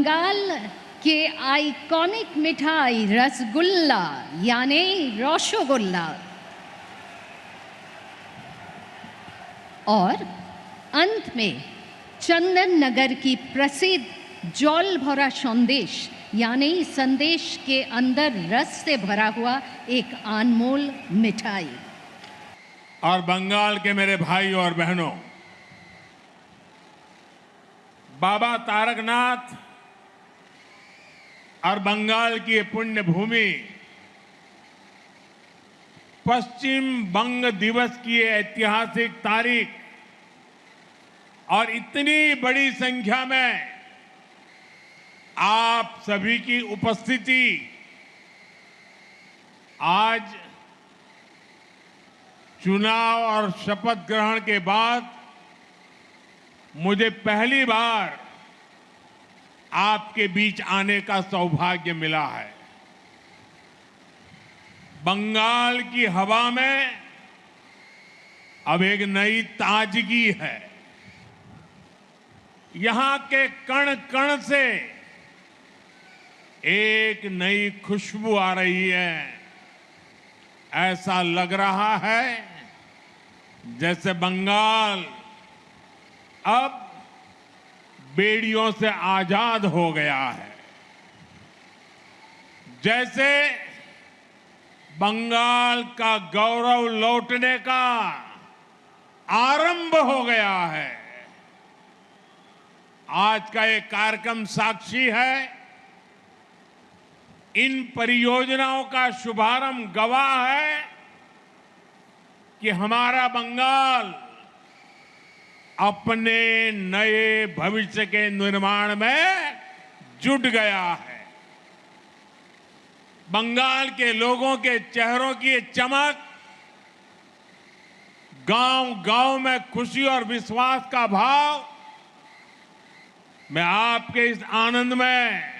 बंगाल के आइकॉनिक मिठाई रसगुल्ला यानी रसगुल्ला और अंत में चंदन नगर की प्रसिद्ध जल भरा संदेश यानी संदेश के अंदर रस से भरा हुआ एक अनमोल मिठाई। और बंगाल के मेरे भाई और बहनों, बाबा तारकनाथ और बंगाल की पुण्य भूमि पश्चिम बंग दिवस की ऐतिहासिक तारीख और इतनी बड़ी संख्या में आप सभी की उपस्थिति आज चुनाव और शपथ ग्रहण के बाद मुझे पहली बार आपके बीच आने का सौभाग्य मिला है। बंगाल की हवा में अब एक नई ताजगी है। यहां के कण कण से एक नई खुशबू आ रही है। ऐसा लग रहा है जैसे बंगाल अब बेड़ियों से आजाद हो गया है, जैसे बंगाल का गौरव लौटने का आरंभ हो गया है। आज का ये कार्यक्रम साक्षी है। इन परियोजनाओं का शुभारंभ गवाह है कि हमारा बंगाल अपने नए भविष्य के निर्माण में जुट गया है। बंगाल के लोगों के चेहरों की ये चमक, गांव-गांव में खुशी और विश्वास का भाव, मैं आपके इस आनंद में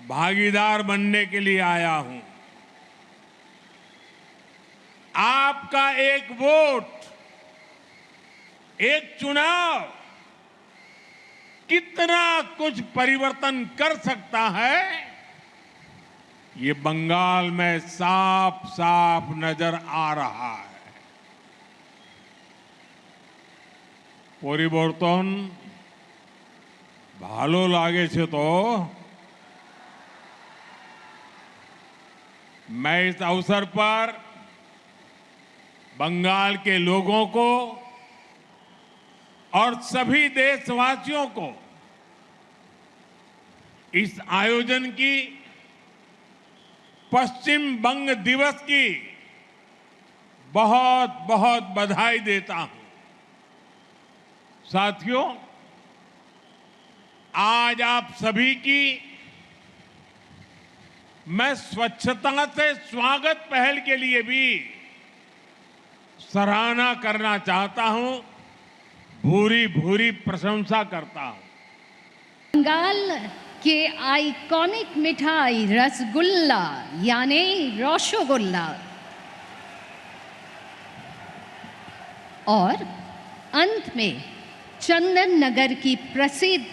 भागीदार बनने के लिए आया हूं। आपका एक वोट, एक चुनाव कितना कुछ परिवर्तन कर सकता है, ये बंगाल में साफ साफ नजर आ रहा है। परिवर्तन भालो लागे छे तो मैं इस अवसर पर बंगाल के लोगों को और सभी देशवासियों को इस आयोजन की पश्चिम बंग दिवस की बहुत बहुत बधाई देता हूं। साथियों, आज आप सभी की मैं स्वच्छता से स्वागत पहल के लिए भी सराहना करना चाहता हूं, भूरी भूरी प्रशंसा करता हूं। बंगाल के आइकॉनिक मिठाई रसगुल्ला यानी रसगुल्ला और अंत में चंदन नगर की प्रसिद्ध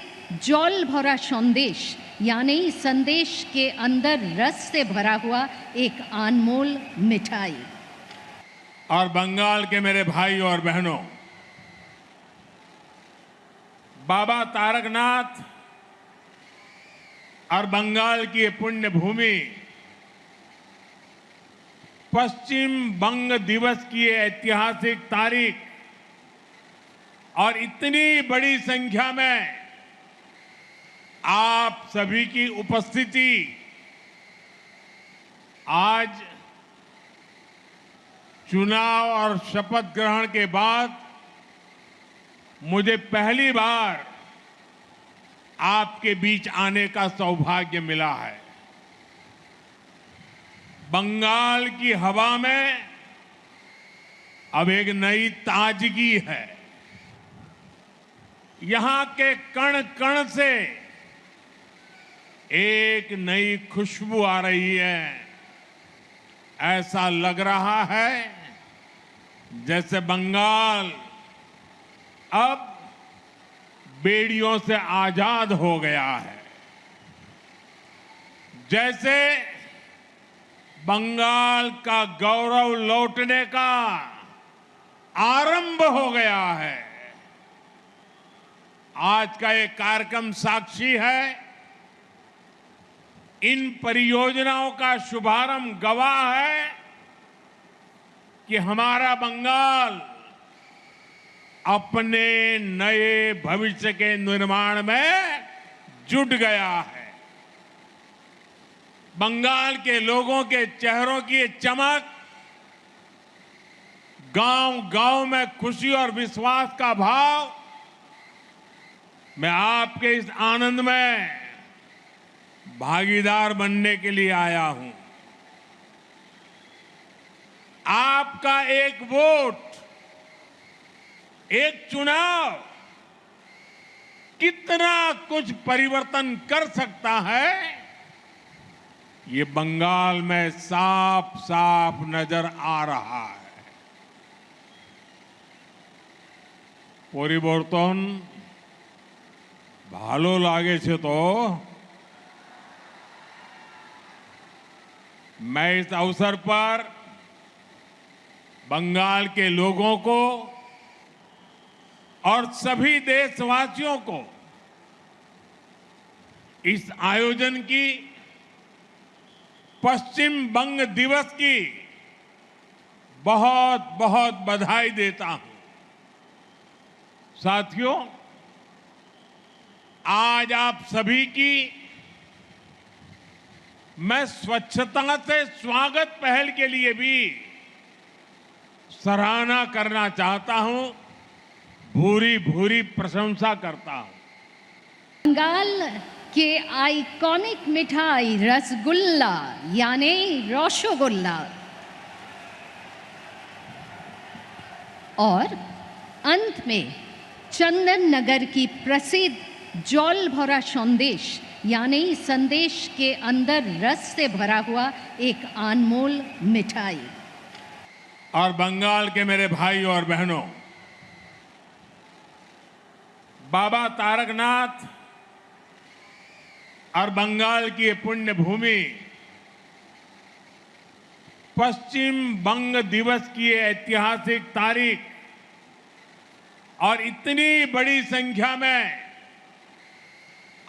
जल भरा संदेश यानी संदेश के अंदर रस से भरा हुआ एक अनमोल मिठाई। और बंगाल के मेरे भाई और बहनों, बाबा तारकनाथ और बंगाल की पुण्य भूमि पश्चिम बंग दिवस की ऐतिहासिक तारीख और इतनी बड़ी संख्या में आप सभी की उपस्थिति आज चुनाव और शपथ ग्रहण के बाद मुझे पहली बार आपके बीच आने का सौभाग्य मिला है। बंगाल की हवा में अब एक नई ताजगी है। यहां के कण कण से एक नई खुशबू आ रही है। ऐसा लग रहा है जैसे बंगाल अब बेड़ियों से आजाद हो गया है। जैसे बंगाल का गौरव लौटने का आरंभ हो गया है। आज का ये कार्यक्रम साक्षी है, इन परियोजनाओं का शुभारंभ गवाह है कि हमारा बंगाल अपने नए भविष्य के निर्माण में जुट गया है। बंगाल के लोगों के चेहरों की ये चमक, गांव-गांव में खुशी और विश्वास का भाव, मैं आपके इस आनंद में भागीदार बनने के लिए आया हूं। आपका एक वोट, एक चुनाव कितना कुछ परिवर्तन कर सकता है, ये बंगाल में साफ साफ नजर आ रहा है। পরিবর্তন ভালো লাগেছে तो मैं इस अवसर पर बंगाल के लोगों को और सभी देशवासियों को इस आयोजन की पश्चिम बंग दिवस की बहुत बहुत बधाई देता हूं। साथियों, आज आप सभी की मैं स्वच्छता से स्वागत पहल के लिए भी सराहना करना चाहता हूं, भूरी भूरी प्रशंसा करता हूं। बंगाल के आइकॉनिक मिठाई रसगुल्ला यानी रसगुल्ला और अंत में चंदन नगर की प्रसिद्ध जल भरा संदेश यानी संदेश के अंदर रस से भरा हुआ एक अनमोल मिठाई। और बंगाल के मेरे भाई और बहनों, बाबा तारकनाथ और बंगाल की ये पुण्य भूमि पश्चिम बंग दिवस की ऐतिहासिक तारीख और इतनी बड़ी संख्या में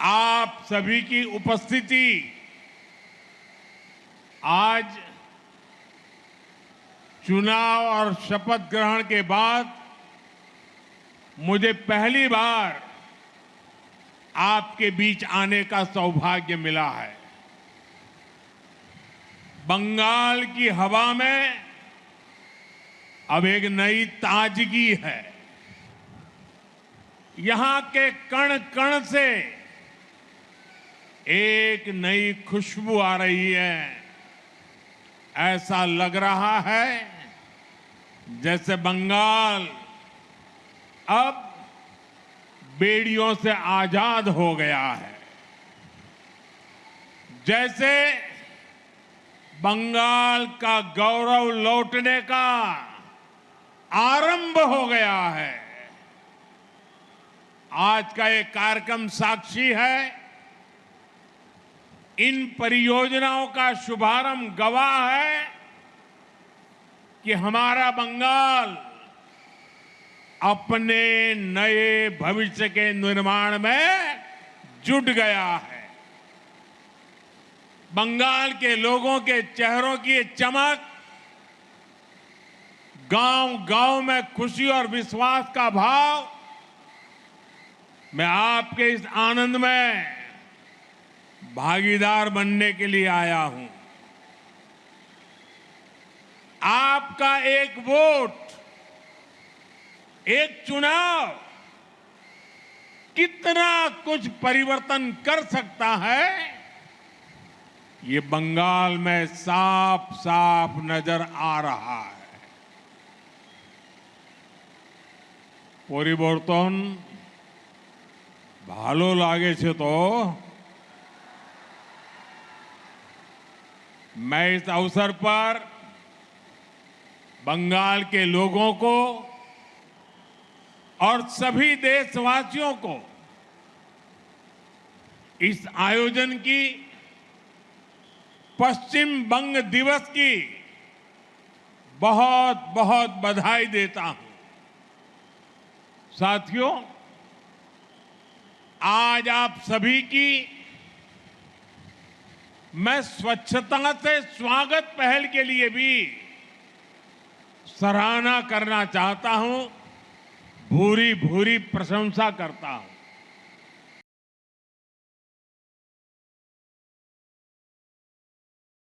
आप सभी की उपस्थिति आज चुनाव और शपथ ग्रहण के बाद मुझे पहली बार आपके बीच आने का सौभाग्य मिला है। बंगाल की हवा में अब एक नई ताजगी है। यहां के कण कण से एक नई खुशबू आ रही है। ऐसा लग रहा है जैसे बंगाल अब बेड़ियों से आजाद हो गया है। जैसे बंगाल का गौरव लौटने का आरंभ हो गया है। आज का ये कार्यक्रम साक्षी है, इन परियोजनाओं का शुभारंभ गवाह है कि हमारा बंगाल अपने नए भविष्य के निर्माण में जुट गया है। बंगाल के लोगों के चेहरों की ये चमक, गांव-गांव में खुशी और विश्वास का भाव, मैं आपके इस आनंद में भागीदार बनने के लिए आया हूं। आपका एक वोट, एक चुनाव कितना कुछ परिवर्तन कर सकता है, ये बंगाल में साफ साफ नजर आ रहा है। পরিবর্তন ভালো লাগেছে तो मैं इस अवसर पर बंगाल के लोगों को और सभी देशवासियों को इस आयोजन की पश्चिम बंग दिवस की बहुत बहुत बधाई देता हूं। साथियों, आज आप सभी की मैं स्वच्छता से स्वागत पहल के लिए भी सराहना करना चाहता हूं, भूरी भूरी प्रशंसा करता हूं।